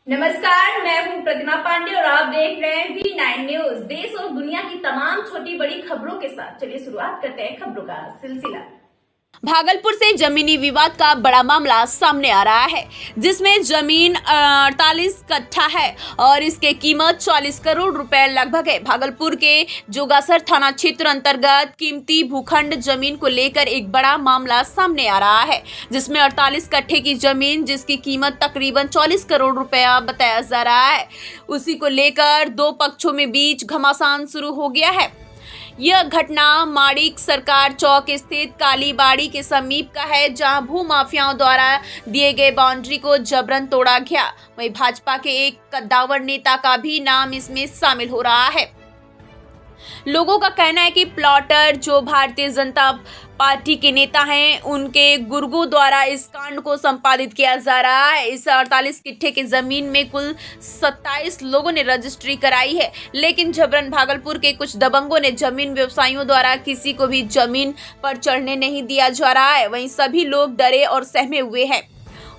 नमस्कार, मैं हूं प्रतिमा पांडे और आप देख रहे हैं V9 न्यूज। देश और दुनिया की तमाम छोटी बड़ी खबरों के साथ चलिए शुरुआत करते हैं खबरों का सिलसिला। भागलपुर से जमीनी विवाद का बड़ा मामला सामने आ रहा है, जिसमें जमीन 48 कट्ठा है और इसकी कीमत 40 करोड़ रुपए लगभग है। भागलपुर के जोगासर थाना क्षेत्र अंतर्गत कीमती भूखंड जमीन को लेकर एक बड़ा मामला सामने आ रहा है, जिसमें 48 कट्ठे की जमीन जिसकी कीमत तकरीबन 40 करोड़ रुपया बताया जा रहा है, उसी को लेकर दो पक्षों में बीच घमासान शुरू हो गया है। यह घटना माड़िक सरकार चौक स्थित कालीबाड़ी के समीप का है, जहां भू माफियाओं द्वारा दिए गए बाउंड्री को जबरन तोड़ा गया। वहीं भाजपा के एक कद्दावर नेता का भी नाम इसमें शामिल हो रहा है। लोगों का कहना है कि प्लॉटर जो भारतीय जनता पार्टी के नेता हैं, उनके गुर्गों द्वारा इस कांड को संपादित किया जा रहा है। इस 48 कट्ठे की जमीन में कुल 27 लोगों ने रजिस्ट्री कराई है, लेकिन जबरन भागलपुर के कुछ दबंगों ने जमीन व्यवसायियों द्वारा किसी को भी जमीन पर चढ़ने नहीं दिया जा रहा है। वहीं सभी लोग डरे और सहमे हुए हैं।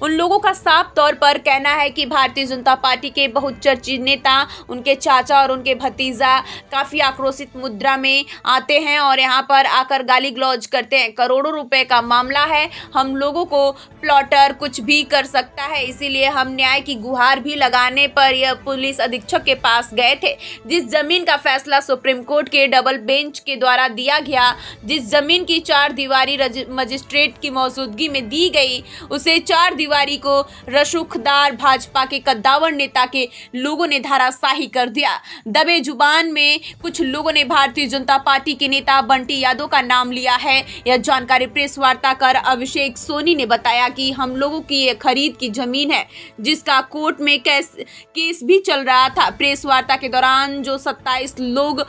उन लोगों का साफ तौर पर कहना है कि भारतीय जनता पार्टी के बहुचर्चित नेता, उनके चाचा और उनके भतीजा काफी आक्रोशित मुद्रा में आते हैं और यहां पर आकर गाली गलौज करते हैं। करोड़ों रुपए का मामला है, हम लोगों को प्लॉटर कुछ भी कर सकता है, इसीलिए हम न्याय की गुहार भी लगाने पर यह पुलिस अधीक्षक के पास गए थे। जिस जमीन का फैसला सुप्रीम कोर्ट के डबल बेंच के द्वारा दिया गया, जिस जमीन की 4 दीवारी मजिस्ट्रेट की मौजूदगी में दी गई, उसे 4 दीवारी को रसूखदार भाजपा के कद्दावर नेता के लोगों ने धाराशाही कर दिया। दबे जुबान में कुछ लोगों ने भारतीय जनता पार्टी के नेता बंटी यादव का नाम लिया है। यह जानकारी प्रेस वार्ता कर अभिषेक सोनी ने बताया कि हम लोगों की ये खरीद की जमीन है, जिसका कोर्ट में केस भी चल रहा था। प्रेस वार्ता के दौरान जो 27 लोग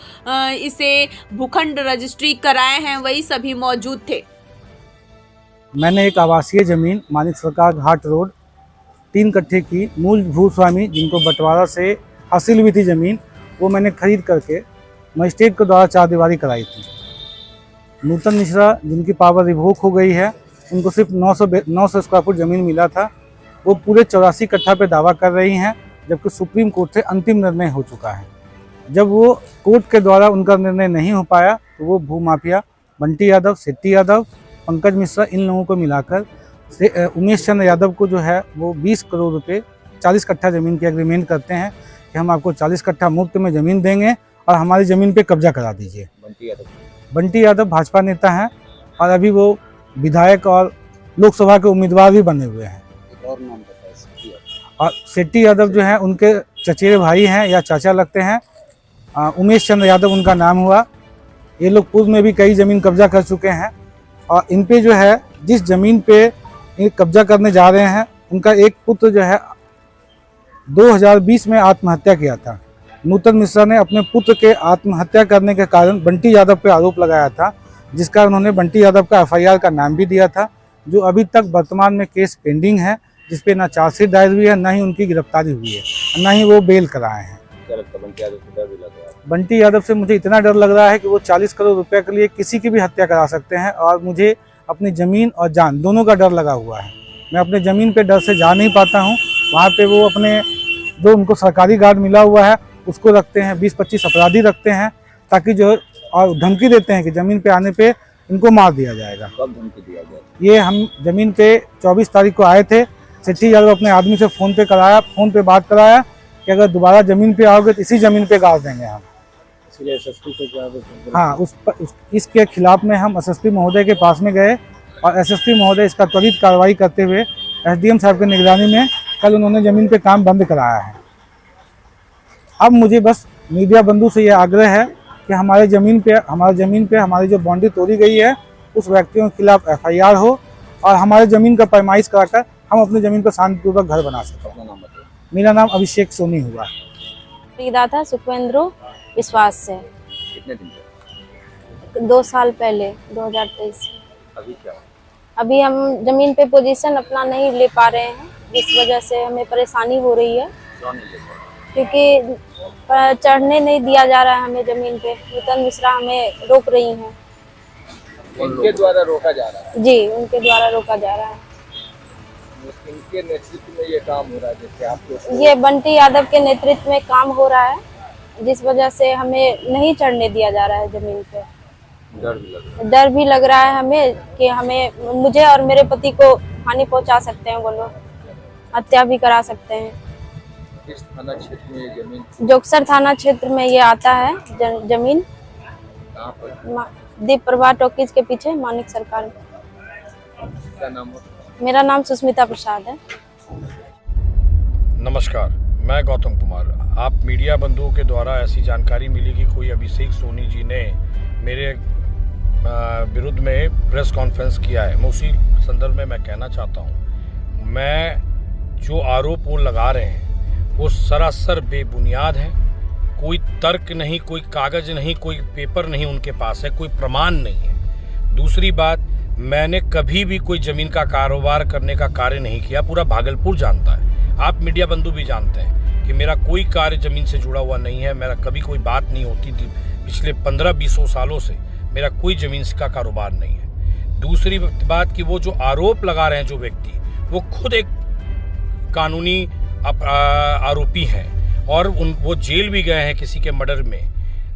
इसे भूखंड रजिस्ट्री कराए हैं, वही सभी मौजूद थे। मैंने एक आवासीय ज़मीन मानिक सरकार घाट रोड 3 कट्ठे की मूल भूस्वामी जिनको बंटवारा से हासिल हुई थी ज़मीन, वो मैंने खरीद करके मजिस्ट्रेट के द्वारा 4 दीवारी कराई थी। नूतन मिश्रा जिनकी पावर रिवोक हो गई है, उनको सिर्फ 900 स्क्वायर फुट ज़मीन मिला था। वो पूरे 84 कट्ठा पे दावा कर रही हैं, जबकि सुप्रीम कोर्ट से अंतिम निर्णय हो चुका है। जब वो कोर्ट के द्वारा उनका निर्णय नहीं हो पाया, तो वो भूमाफिया बंटी यादव, शेट्टी यादव, पंकज मिश्रा, इन लोगों को मिलाकर उमेश चंद्र यादव को जो है वो 20 करोड़ रुपए 40 कट्ठा ज़मीन की एग्रीमेंट करते हैं कि हम आपको 40 कट्ठा मुफ्त में ज़मीन देंगे और हमारी ज़मीन पे कब्जा करा दीजिए। बंटी यादव भाजपा नेता हैं और अभी वो विधायक और लोकसभा के उम्मीदवार भी बने हुए हैं। और शेट्टी यादव जो हैं उनके चचेरे भाई हैं या चाचा लगते हैं। उमेश चंद्र यादव उनका नाम हुआ। ये लोग पूर्व में भी कई ज़मीन कब्जा कर चुके हैं और इन पे जो है जिस ज़मीन पे कब्जा करने जा रहे हैं, उनका एक पुत्र जो है 2020 में आत्महत्या किया था। नूतन मिश्रा ने अपने पुत्र के आत्महत्या करने के कारण बंटी यादव पे आरोप लगाया था, जिसका उन्होंने बंटी यादव का FIR का नाम भी दिया था, जो अभी तक वर्तमान में केस पेंडिंग है, जिसपे ना चार्जशीट दायर हुई है, ना ही उनकी गिरफ्तारी हुई है, ना ही वो बेल कराए हैं। बंटी यादव से मुझे इतना डर लग रहा है कि वो 40 करोड़ रुपए के लिए किसी की भी हत्या करा सकते हैं और मुझे अपनी ज़मीन और जान दोनों का डर लगा हुआ है। मैं अपने ज़मीन पे डर से जा नहीं पाता हूँ। वहाँ पे वो अपने जो उनको सरकारी गार्ड मिला हुआ है उसको रखते हैं, 20-25 अपराधी रखते हैं, ताकि जो और धमकी देते हैं कि ज़मीन पे आने पे इनको मार दिया जाएगा। कब धमकी दिया गया? ये हम ज़मीन पे 24 तारीख को आए थे। शेट्टी यादव अपने आदमी से फ़ोन पे बात कराया कि अगर दोबारा ज़मीन पे आओगे तो इसी ज़मीन पे गाड़ देंगे हम। SSP से हाँ, इसके खिलाफ में हम SSP महोदय के पास में गए और SSP महोदय इसका त्वरित कार्रवाई करते हुए SDM साहब की निगरानी में कल उन्होंने ज़मीन पे काम बंद कराया है। अब मुझे बस मीडिया बंधु से यह आग्रह है कि हमारी ज़मीन पे हमारी जो बाउंड्री तोड़ी गई है, उस व्यक्तियों के खिलाफ FIR हो और हमारे ज़मीन का पैमाइश कराकर हम अपनी ज़मीन पर शांतिपूर्वक घर बना सकें। मेरा नाम अभिषेक सोनी हुआ। था सुखेंद्र विश्वास से। कितने दिन से? 2 साल पहले 2023। अभी क्या? अभी हम जमीन पे पोजीशन अपना नहीं ले पा रहे हैं, जिस वजह से हमें परेशानी हो रही है। क्यों नहीं ले पा रहे? क्योंकि चढ़ने नहीं दिया जा रहा है हमें जमीन पे। नूतन मिश्रा हमें रोक रही हैं। उनके द्वारा रोका जा रहा है? जी, उनके द्वारा रोका जा रहा है। इनके नेतृत्व में ये काम हो रहा है, जैसे आपको ये बंटी यादव के नेतृत्व में काम हो रहा है, जिस वजह से हमें नहीं चढ़ने दिया जा रहा है जमीन पे। डर भी लग रहा डर भी लग रहा है हमें कि हमें, मुझे और मेरे पति को हानि पहुंचा सकते हैं वो लोग, हत्या भी करा सकते हैं। है। इस थाना क्षेत्र में ये जमीन जोगसर थाना क्षेत्र में ये आता है जमीन, कहाँ पर, दीप प्रभा टॉकीज के पीछे, मानिक सरकार। क्या नाम है? मेरा नाम सुष्मिता प्रसाद है। नमस्कार, मैं गौतम कुमार। आप मीडिया बंधुओं के द्वारा ऐसी जानकारी मिली कि कोई अभिषेक सोनी जी ने मेरे विरुद्ध में प्रेस कॉन्फ्रेंस किया है। मैं उसी संदर्भ में मैं कहना चाहता हूं, मैं जो आरोप वो लगा रहे हैं वो सरासर बेबुनियाद है। कोई तर्क नहीं, कोई कागज नहीं, कोई पेपर नहीं उनके पास है, कोई प्रमाण नहीं है। दूसरी बात, मैंने कभी भी कोई जमीन का कारोबार करने का कार्य नहीं किया, पूरा भागलपुर जानता है, आप मीडिया बंधु भी जानते हैं कि मेरा कोई कार्य जमीन से जुड़ा हुआ नहीं है। मेरा कभी कोई बात नहीं होती थी, पिछले 15-20 सालों से मेरा कोई जमीन का कारोबार नहीं है। दूसरी बात कि वो जो आरोप लगा रहे हैं जो व्यक्ति, वो खुद एक कानूनी आरोपी हैं और वो जेल भी गए हैं किसी के मर्डर में,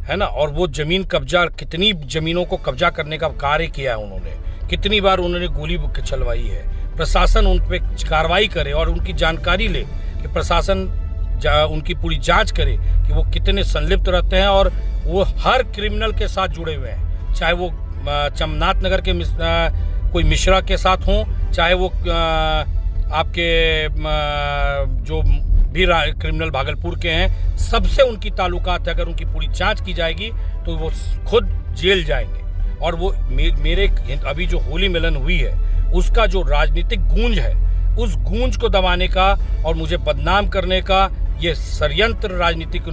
है ना। और वो जमीन कब्जा, कितनी जमीनों को कब्जा करने का कार्य किया है उन्होंने, कितनी बार उन्होंने गोली चलवाई है। प्रशासन उन पे कार्रवाई करे और उनकी जानकारी ले कि प्रशासन उनकी पूरी जांच करे कि वो कितने संलिप्त रहते हैं। और वो हर क्रिमिनल के साथ जुड़े हुए हैं, चाहे वो चमनाथ नगर के कोई मिश्रा के साथ हों, चाहे वो आपके जो भी क्रिमिनल भागलपुर के हैं, सबसे उनकी ताल्लुकात है। अगर उनकी पूरी जांच की जाएगी तो वो खुद जेल जाएंगे। और वो मेरे अभी जो होली मिलन हुई है उसका जो राजनीतिक गूंज है, उस गूंज को दबाने का और मुझे बदनाम करने का ये षड्यंत्र राजनीतिक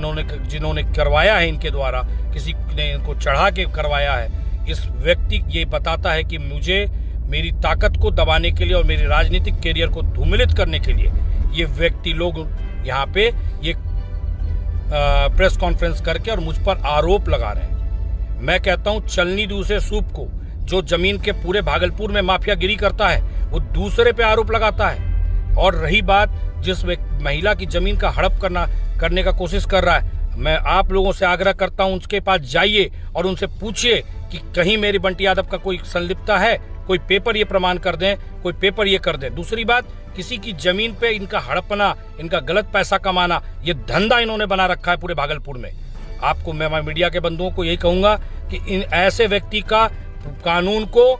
जिन्होंने करवाया है इनके द्वारा, किसी ने इनको चढ़ा के करवाया है, इस व्यक्ति ये बताता है कि मुझे मेरी ताकत को दबाने के लिए और मेरे राजनीतिक कैरियर को धूमिलित करने के लिए ये व्यक्ति लोग यहाँ पे ये प्रेस कॉन्फ्रेंस करके और मुझ पर आरोप लगा रहे हैं। मैं कहता हूँ, चलनी दूसरे सूप को, जो जमीन के पूरे भागलपुर में माफियागिरी करता है वो दूसरे पे आरोप लगाता है। और रही बात जिस महिला की जमीन का हड़प करने का कोशिश कर रहा है, मैं आप लोगों से आग्रह करता हूं उसके पास जाइए और उनसे पूछिए कि कहीं मेरी बंटी यादव का कोई संलिप्तता है, कोई पेपर ये प्रमाण कर दें, कोई पेपर ये कर दें। दूसरी बात, किसी की जमीन पे इनका हड़पना, इनका गलत पैसा कमाना, ये धंधा इन्होंने बना रखा है पूरे भागलपुर में। आपको मैं मीडिया के बंधुओं को यही कहूंगा कि इन ऐसे व्यक्ति का कानून को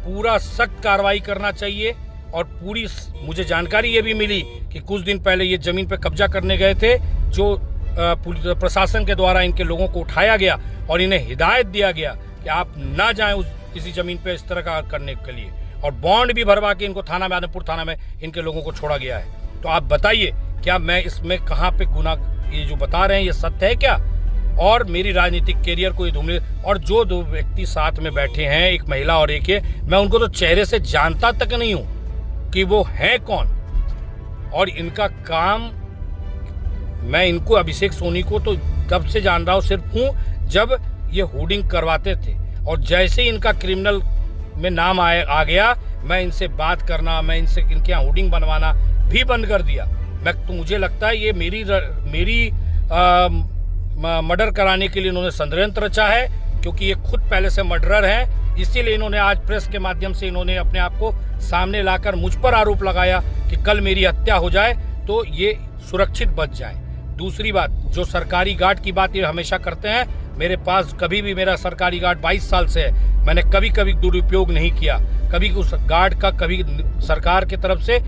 पूरा सख्त कार्रवाई करना चाहिए। और पूरी मुझे जानकारी ये भी मिली कि कुछ दिन पहले ये जमीन पे कब्जा करने गए थे, जो प्रशासन के द्वारा इनके लोगों को उठाया गया और इन्हें हिदायत दिया गया कि आप ना जाएं उस किसी जमीन पे इस तरह का करने के लिए, और बॉन्ड भी भरवा के इनको थाना में, आदमपुर थाना में इनके लोगों को छोड़ा गया है। तो आप बताइए, क्या मैं इसमें कहाँ पे गुनाह, ये जो बता रहे हैं ये सत्य है क्या? और मेरी राजनीतिक कैरियर को ये धूमिल, और जो दो व्यक्ति साथ में बैठे हैं, एक महिला और एक ये, मैं उनको तो चेहरे से जानता तक नहीं हूं कि वो है कौन। और इनका काम, मैं इनको अभिषेक सोनी को तो तब से जान रहा हूं, सिर्फ हूं जब ये होर्डिंग करवाते थे, और जैसे ही इनका क्रिमिनल में नाम आ गया, मैं इनसे बात करना, मैं इनसे इनके यहाँ होर्डिंग बनवाना भी बंद कर दिया। तो मुझे लगता है ये मेरी मर्डर कराने के लिए इन्होंने षड्यंत्र रचा है, क्योंकि ये खुद पहले से मर्डरर हैं। इसीलिए इन्होंने आज प्रेस के माध्यम से इन्होंने अपने आप को सामने लाकर मुझ पर आरोप लगाया कि कल मेरी हत्या हो जाए तो ये सुरक्षित बच जाए। दूसरी बात, जो सरकारी गार्ड की बात ये हमेशा करते हैं, मेरे पास कभी भी मेरा सरकारी गार्ड 22 साल से है, मैंने कभी दुरुपयोग नहीं किया, कभी उस गार्ड का कभी सरकार की तरफ से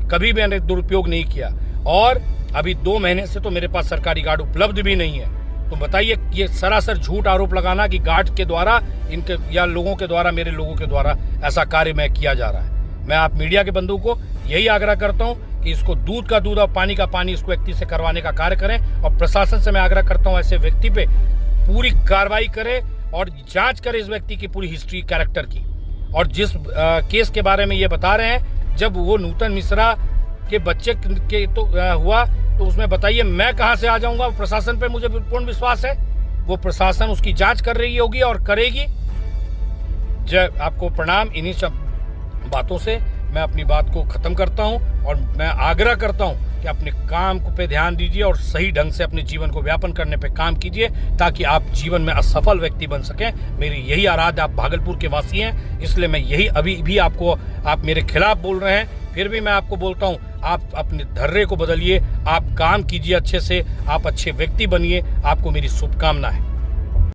कभी मैंने दुरुपयोग नहीं किया। और अभी 2 महीने से तो मेरे पास सरकारी गार्ड उपलब्ध भी नहीं है। तो बताइए, ये सरासर झूठ आरोप लगाना कि गार्ड के द्वारा इनके या लोगों के द्वारा, मेरे लोगों के द्वारा ऐसा कार्य मैं किया जा रहा है। मैं आप मीडिया के बंधुओं को यही आग्रह करता हूं कि इसको दूध का दूध और पानी का पानी इस व्यक्ति से करवाने का कार्य करें, और प्रशासन से मैं आग्रह करता हूं ऐसे व्यक्ति पे पूरी कार्रवाई करे और जांच करे इस व्यक्ति की पूरी हिस्ट्री, कैरेक्टर की। और जिस केस के बारे में ये बता रहे हैं, जब वो नूतन मिश्रा के बच्चे के तो हुआ, तो उसमें बताइए मैं कहां से आ जाऊंगा? प्रशासन पे मुझे पूर्ण विश्वास है, वो प्रशासन उसकी जांच कर रही होगी और करेगी। जय, आपको प्रणाम। इन्हीं सब बातों से मैं अपनी बात को ख़त्म करता हूं और मैं आग्रह करता हूं कि अपने काम को पे ध्यान दीजिए और सही ढंग से अपने जीवन को व्यापन करने पे काम कीजिए ताकि आप जीवन में असफल व्यक्ति बन सकें। मेरी यही आराध्य, आप भागलपुर के वासी हैं, इसलिए मैं यही अभी भी आपको, आप मेरे खिलाफ बोल रहे हैं, फिर भी मैं आपको बोलता हूं, आप अपने धर्रे को बदलिए, आप काम कीजिए अच्छे से, आप अच्छे व्यक्ति बनिए। आपको मेरी शुभकामना है।